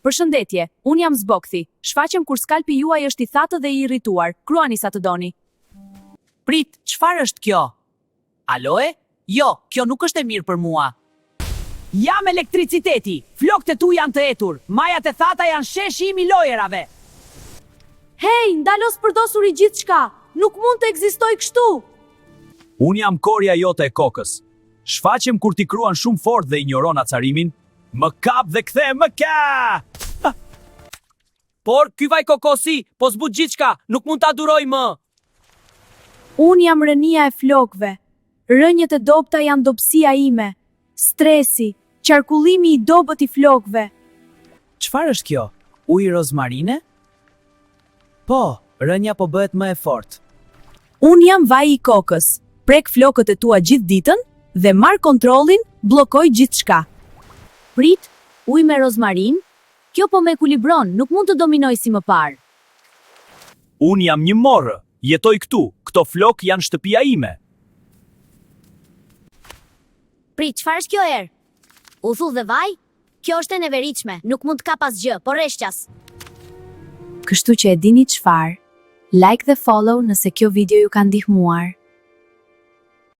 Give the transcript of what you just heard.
Përshëndetje, unë jam Zbokthi. Shfaqem kur skalpi juaj është i thatë dhe i irrituar. Kruani sa të doni. Prit, çfarë është kjo? Aloe? Jo, kjo nuk është e mirë për mua. Jam elektriciteti. Flokët e tu janë të etur. Majat e thata janë sheshi im i lojerave. Hej, ndalos përdosur i gjithçka. Nuk mund të ekzistoj kështu. Unë jam korja jote e kokës. Shfaqem kur ti kruan shumë fort dhe ignoron acarimin. Më kap dhe kthe më ka! Por, ky vaj kokosi, po zbut gjithçka, nuk mund ta duroj më. Unë jam rënia e flokëve. Rënjët e dobta janë dobësia ime. Stresi, qarkullimi i dobët i flokëve. Çfarë është kjo? Ujë rozmarine? Po, rënja po bëhet më e fortë. Unë jam vaji i kokës. Prek flokët e tua gjithë ditën dhe marr kontrollin, bllokoj gjithçka. Prit, ujë me rozmarin? Kjo po me ekuilibron, nuk mund të dominoj si më parë. Unë jam një morrë. Jetoj këtu. Këto flok janë shtëpia ime. Prit, çfarë është kjo erë? Uthull dhe vaj? Kjo është e neveritshme, nuk mund të kap asgjë, por rreshqas. Kështu që e dini çfarë? Like dhe follow nëse kjo video ju ka ndihmuar.